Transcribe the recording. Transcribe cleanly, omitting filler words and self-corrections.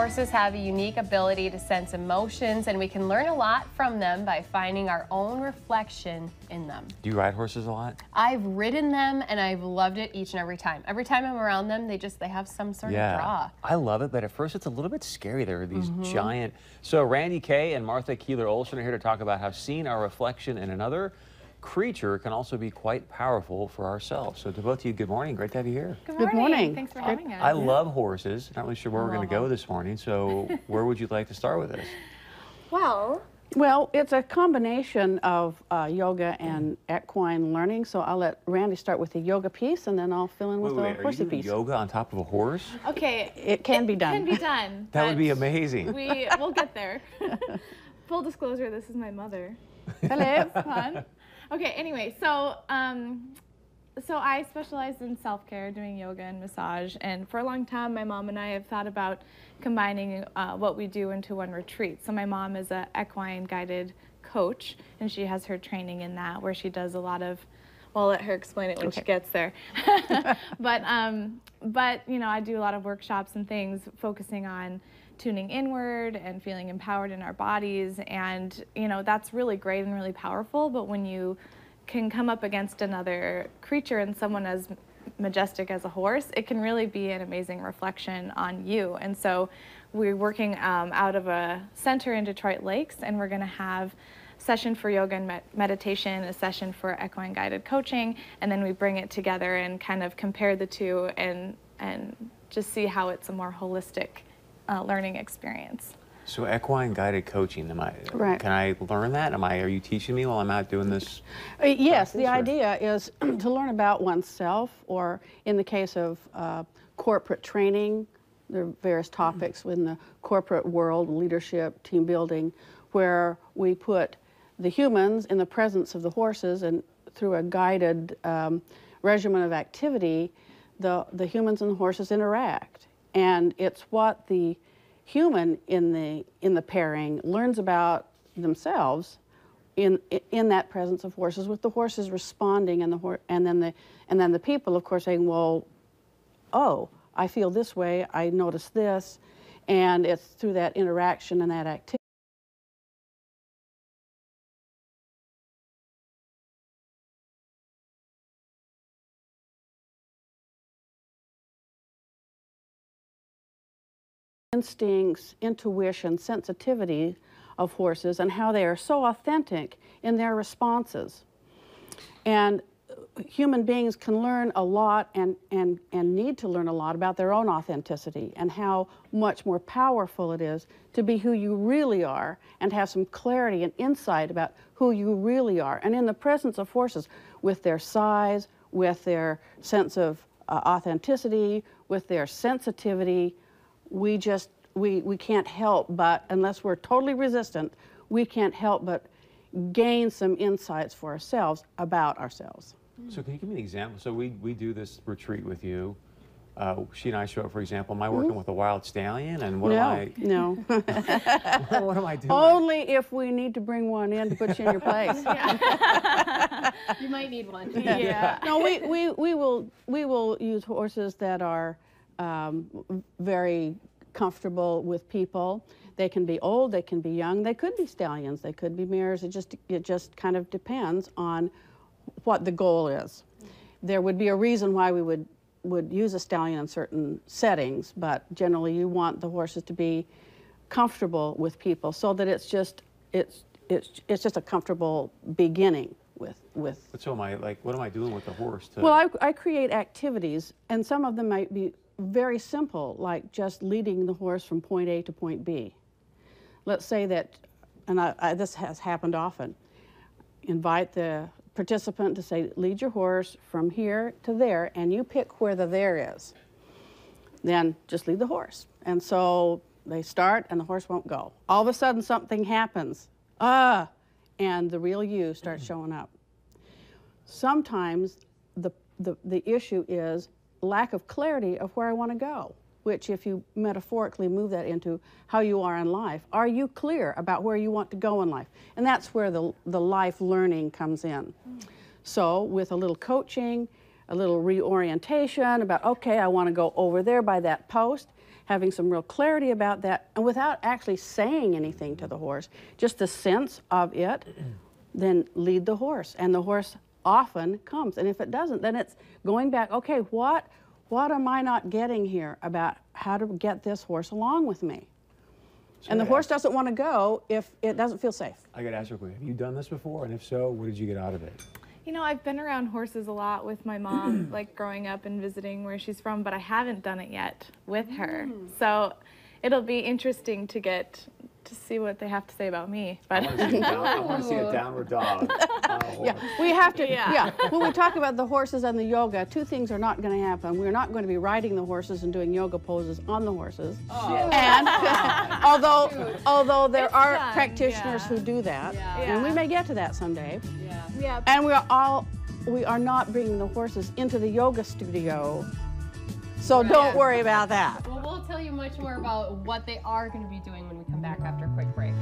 Horses have a unique ability to sense emotions, and we can learn a lot from them by finding our own reflection in them. Do you ride horses a lot? I've ridden them, and I've loved it each and every time. Every time I'm around them, they have some sort of draw. I love it, but at first it's a little bit scary. There are these giant... So Randy Kay and Martha Keeler-Olsen are here to talk about how seeing our reflection in another creature can also be quite powerful for ourselves. So to both of you, good morning. Great to have you here. Good morning. Thanks for having us. I love horses. Not really sure where we're going to go this morning. So where would you like to start with this? Well, it's a combination of yoga and equine learning. So I'll let Randy start with the yoga piece, and then I'll fill in with the horsey Are you doing piece. yoga on top of a horse? Okay. It can be done. It can be done. That would be amazing. We'll get there. Full disclosure, this is my mother. Hello. Fun. Okay, anyway, so I specialize in self-care, doing yoga and massage, and for a long time my mom and I have thought about combining what we do into one retreat. So my mom is an equine guided coach, and she has her training in that, where she does a lot of, well, I'll let her explain it when she gets there. But you know, I do a lot of workshops and things focusing on tuning inward and feeling empowered in our bodies, and you know, that's really great and really powerful. But when you can come up against another creature and someone as majestic as a horse, it can really be an amazing reflection on you. And so we're working out of a center in Detroit Lakes, and we're going to have a session for yoga and meditation, a session for equine guided coaching, and then we bring it together and kind of compare the two and just see how it's a more holistic learning experience. So equine guided coaching, can I learn that? Are you teaching me while I'm out doing this? Yes, the idea is to learn about oneself, or in the case of corporate training, there are various topics within the corporate world, leadership, team building, where we put the humans in the presence of the horses, and through a guided regimen of activity, the humans and the horses interact. And it's what the human in the pairing learns about themselves in that presence of horses, with the horses responding, and then the people, of course, saying, well, oh, I feel this way, I notice this, and it's through that interaction and that activity. Instincts, intuition, sensitivity of horses, and how they are so authentic in their responses. And human beings can learn a lot and need to learn a lot about their own authenticity, and how much more powerful it is to be who you really are and have some clarity and insight about who you really are. And in the presence of horses, with their size, with their sense of authenticity, with their sensitivity, we can't help but, unless we're totally resistant, we can't help but gain some insights for ourselves about ourselves. So can you give me an example? So we do this retreat with you. She and I show up, for example. Am I working with a wild stallion? And what am I? No. What am I doing? Only if we need to bring one in to put you in your place. You might need one. Yeah. No, we will use horses that are very comfortable with people. They can be old, they can be young, they could be stallions, they could be mares. It just kind of depends on what the goal is. There would be a reason why we would use a stallion in certain settings, but generally you want the horses to be comfortable with people, so that it's just a comfortable beginning with. But so what am I doing with the horse? Well, I create activities, and some of them might be very simple, like just leading the horse from point A to point B. Let's say that, and this has happened often, invite the participant to say, lead your horse from here to there, and you pick where the there is. Then just lead the horse. And so they start, and the horse won't go. All of a sudden something happens, and the real you starts showing up. Sometimes the issue is lack of clarity of where I want to go, which, if you metaphorically move that into how you are in life, are you clear about where you want to go in life? And that's where the life learning comes in. So with a little coaching, a little reorientation about, okay, I want to go over there by that post, having some real clarity about that, and without actually saying anything to the horse, just the sense of it, then lead the horse. And the horse often comes. And if it doesn't, then it's going back, okay, what am I not getting here about how to get this horse along with me? And the horse doesn't want to go if it doesn't feel safe. I got to ask real quick, have you done this before? And if so, what did you get out of it? You know, I've been around horses a lot with my mom, like growing up and visiting where she's from, but I haven't done it yet with her. So it'll be interesting to see what they have to say about me. But I want to see a downward dog. Yeah, we have to, yeah. When we talk about the horses and the yoga, two things are not going to happen. We're not going to be riding the horses and doing yoga poses on the horses. And although there are fun, practitioners who do that, and we may get to that someday. yeah. And we are not bringing the horses into the yoga studio. So don't worry about that. Well, we'll tell you much more about what they are going to be doing when we come back after a quick break.